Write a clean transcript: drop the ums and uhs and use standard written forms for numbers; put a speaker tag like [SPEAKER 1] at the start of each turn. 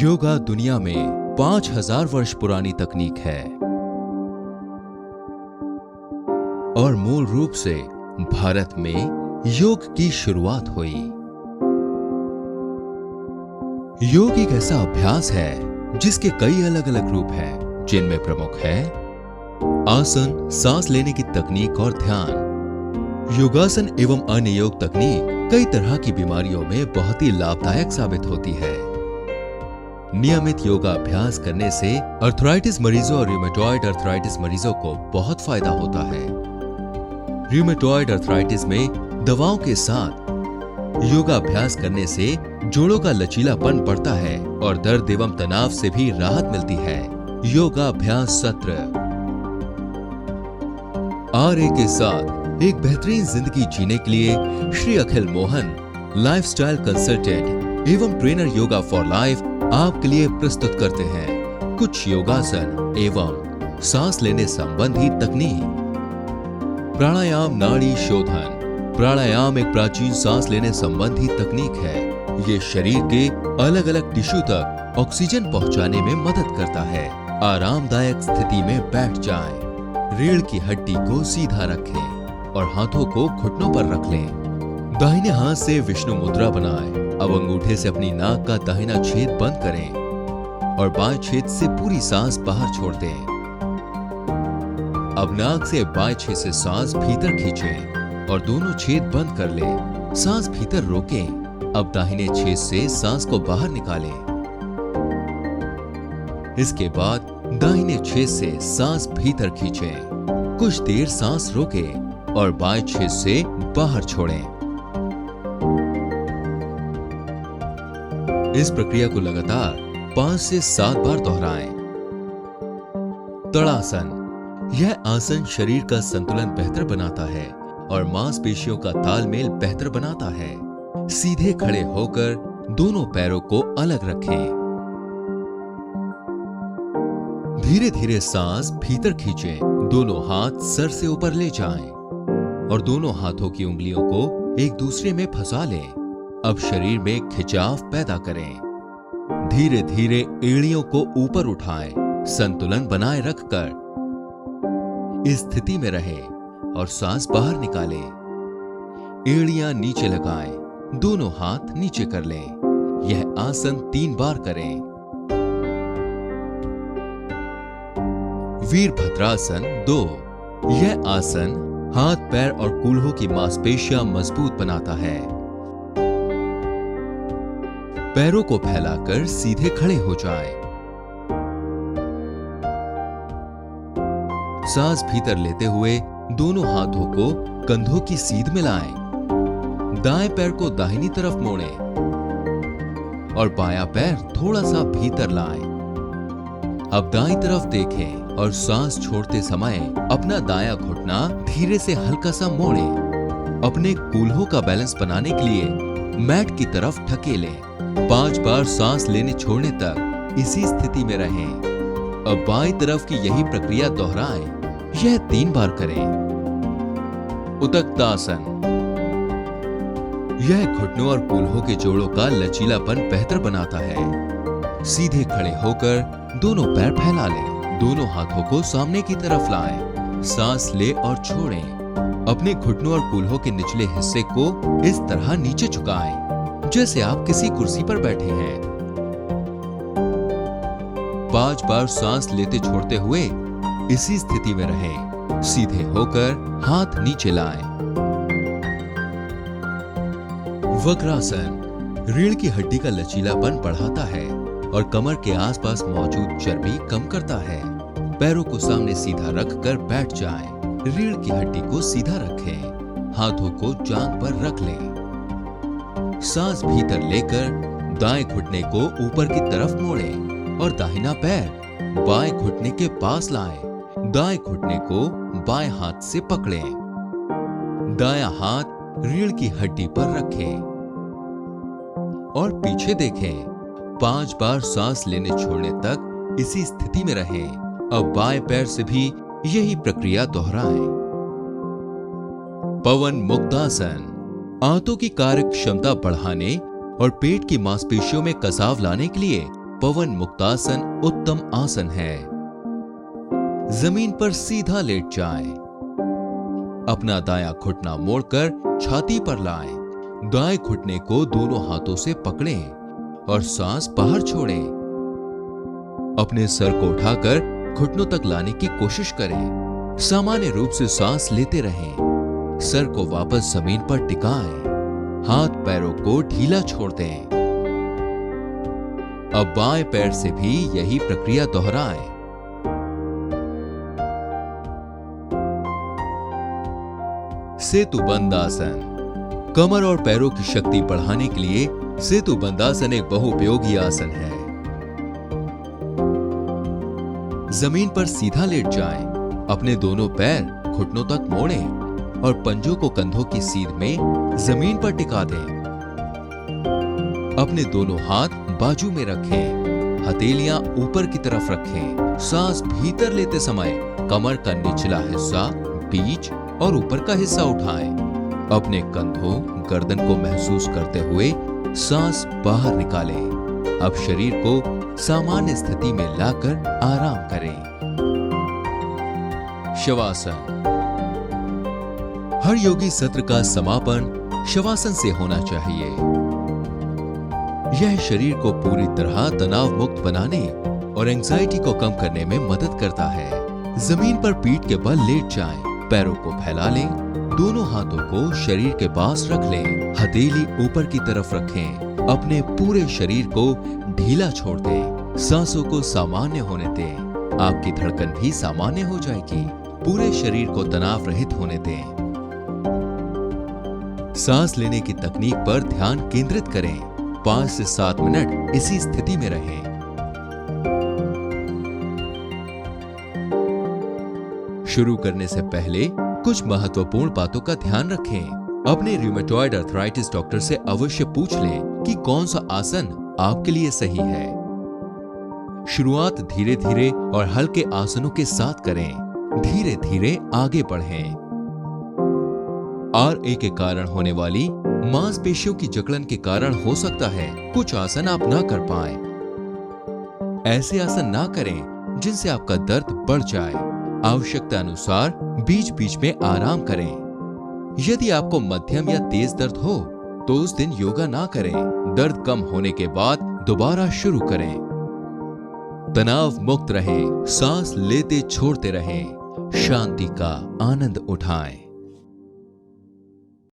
[SPEAKER 1] योगा दुनिया में 5000 वर्ष पुरानी तकनीक है और मूल रूप से भारत में योग की शुरुआत हुई। योग एक ऐसा अभ्यास है जिसके कई अलग अलग रूप हैं, जिनमें प्रमुख है आसन, सांस लेने की तकनीक और ध्यान। योगासन एवं अन्य योग तकनीक कई तरह की बीमारियों में बहुत ही लाभदायक साबित होती है। नियमित योगा अभ्यास करने से अर्थराइटिस मरीजों और रूमेटॉइड अर्थराइटिस मरीजों को बहुत फायदा होता है। रूमेटॉइड अर्थराइटिस में दवाओं के साथ योगा अभ्यास करने से जोड़ों का लचीलापन बढ़ता है और दर्द एवं तनाव से भी राहत मिलती है। योगा अभ्यास सत्र RA के साथ एक बेहतरीन जिंदगी जीने के लिए श्री अखिल मोहन लाइफस्टाइल कंसल्टेंट एवं ट्रेनर योगा फॉर लाइफ आपके लिए प्रस्तुत करते हैं कुछ योगासन एवं सांस लेने संबंधी तकनीक। प्राणायाम नाड़ी शोधन। प्राणायाम एक प्राचीन सांस लेने संबंधी तकनीक है। ये शरीर के अलग अलग टिश्यू तक ऑक्सीजन पहुंचाने में मदद करता है। आरामदायक स्थिति में बैठ जाएं। रीढ़ की हड्डी को सीधा रखें और हाथों को घुटनों पर रख लें। दाहिने हाथ से विष्णु मुद्रा बनाएं। अब अंगूठे से अपनी नाक का दाहिना छेद बंद करें और बाएं छेद से पूरी सांस बाहर छोड़ दें। अब नाक से बाएं छेद से सांस भीतर खींचें और दोनों छेद बंद कर लें। सांस भीतर रोकें। अब दाहिने छेद से सांस को बाहर निकालें। इसके बाद दाहिने छेद से सांस भीतर खींचें। कुछ देर सांस रोकें और बाएं छेद से बाहर छोड़ें। इस प्रक्रिया को लगातार 5 से 7 बार दोहराएं। तड़ासन। यह आसन शरीर का संतुलन बेहतर बनाता है और मांसपेशियों का तालमेल बेहतर बनाता है। सीधे खड़े होकर दोनों पैरों को अलग रखें। धीरे धीरे सांस भीतर खींचें। दोनों हाथ सर से ऊपर ले जाएं और दोनों हाथों की उंगलियों को एक दूसरे में फंसा लें। अब शरीर में खिंचाव पैदा करें। धीरे धीरे एड़ियों को ऊपर उठाएं। संतुलन बनाए रखकर इस स्थिति में रहें और सांस बाहर निकालें। एड़ियां नीचे लगाएं। दोनों हाथ नीचे कर लें। यह आसन 3 बार करें। वीरभद्रासन 2। यह आसन हाथ, पैर और कूल्हों की मांसपेशियां मजबूत बनाता है। पैरों को फैलाकर सीधे खड़े हो जाएं। सांस भीतर लेते हुए दोनों हाथों को कंधों की सीध मिलाएं। दाएं पैर को दाहिनी तरफ मोड़ें और बायां पैर थोड़ा सा भीतर लाएं। अब दाईं तरफ देखें और सांस छोड़ते समय अपना दायां घुटना धीरे से हल्का सा मोड़ें। अपने कूल्हों का बैलेंस बनाने के लिए मैट की तरफ ढकेलें। 5 बार सांस लेने छोड़ने तक इसी स्थिति में रहें। अब बाईं तरफ की यही प्रक्रिया दोहराएं। यह 3 बार करें। उतक्तासन। यह घुटनों और कूल्हों के जोड़ों का लचीलापन बेहतर बनाता है। सीधे खड़े होकर दोनों पैर फैला लें। दोनों हाथों को सामने की तरफ लाएं। सांस ले और छोड़ें। अपने घुटनों और कूल्हों के निचले हिस्से को इस तरह नीचे झुकाएं जैसे आप किसी कुर्सी पर बैठे हैं। 5 बार सांस लेते छोड़ते हुए इसी स्थिति में रहें। सीधे होकर हाथ नीचे लाएं। वक्रासन। रीढ़ की हड्डी का लचीलापन बढ़ाता है और कमर के आसपास मौजूद चर्बी कम करता है। पैरों को सामने सीधा रखकर बैठ जाएं। रीढ़ की हड्डी को सीधा रखें। हाथों को जांघ पर रख लें। सांस भीतर लेकर दाएं घुटने को ऊपर की तरफ मोड़ें और दाहिना पैर बाएं घुटने के पास लाएं। दाएं घुटने को बाएं हाथ से पकड़ें। दायां हाथ रीढ़ की हड्डी पर रखें और पीछे देखें। 5 बार सांस लेने छोड़ने तक इसी स्थिति में रहें। अब बाएं पैर से भी यही प्रक्रिया दोहराएं। पवन मुक्तासन। आंतों की कार्य क्षमता बढ़ाने और पेट की मांसपेशियों में कसाव लाने के लिए पवन मुक्तासन उत्तम आसन है। जमीन पर सीधा लेट जाएं। अपना दायां घुटना मोड़कर छाती पर लाएं। दाएं घुटने को दोनों हाथों से पकड़ें और सांस बाहर छोड़ें। अपने सर को उठाकर घुटनों तक लाने की कोशिश करें। सामान्य रूप से सांस लेते रहें। सर को वापस जमीन पर टिकाएं। हाथ पैरों को ढीला छोड़ दें। अब बाएं पैर से भी यही प्रक्रिया दोहराएं। सेतुबंद आसन। कमर और पैरों की शक्ति बढ़ाने के लिए सेतुबंद आसन एक बहुउपयोगी आसन है। जमीन पर सीधा लेट जाएं। अपने दोनों पैर घुटनों तक मोड़ें और पंजों को कंधों की सीध में जमीन पर टिका दें। अपने दोनों हाथ बाजू में रखें। हथेलियां ऊपर की तरफ रखें। सांस भीतर लेते समय कमर का निचला हिस्सा, बीच और ऊपर का हिस्सा उठाएं। अपने कंधों, गर्दन को महसूस करते हुए सांस बाहर निकालें। अब शरीर को सामान्य स्थिति में लाकर आराम करें। शवासन। हर योगी सत्र का समापन शवासन से होना चाहिए। यह शरीर को पूरी तरह तनाव मुक्त बनाने और एंजाइटी को कम करने में मदद करता है। जमीन पर पीठ के बल लेट जाएं। पैरों को फैला लें। दोनों हाथों को शरीर के पास रख लें। हथेली ऊपर की तरफ रखें। अपने पूरे शरीर को ढीला छोड़ दें। सांसों को सामान्य होने दें। आपकी धड़कन भी सामान्य हो जाएगी। पूरे शरीर को तनाव रहित होने दें। सांस लेने की तकनीक पर ध्यान केंद्रित करें। 5 से 7 मिनट इसी स्थिति में रहें। शुरू करने से पहले कुछ महत्वपूर्ण बातों का ध्यान रखें। अपने रूमेटॉइड अर्थराइटिस डॉक्टर से अवश्य पूछ लें कि कौन सा आसन आपके लिए सही है। शुरुआत धीरे धीरे और हल्के आसनों के साथ करें। धीरे धीरे आगे बढ़ें। RA के कारण होने वाली मांसपेशियों की जकड़न के कारण हो सकता है कुछ आसन आप ना कर पाएं। ऐसे आसन ना करें जिनसे आपका दर्द बढ़ जाए। आवश्यकता अनुसार बीच बीच में आराम करें। यदि आपको मध्यम या तेज दर्द हो तो उस दिन योगा ना करें। दर्द कम होने के बाद दोबारा शुरू करें। तनाव मुक्त रहें। सांस लेते छोड़ते रहें। शांति का आनंद उठाएं।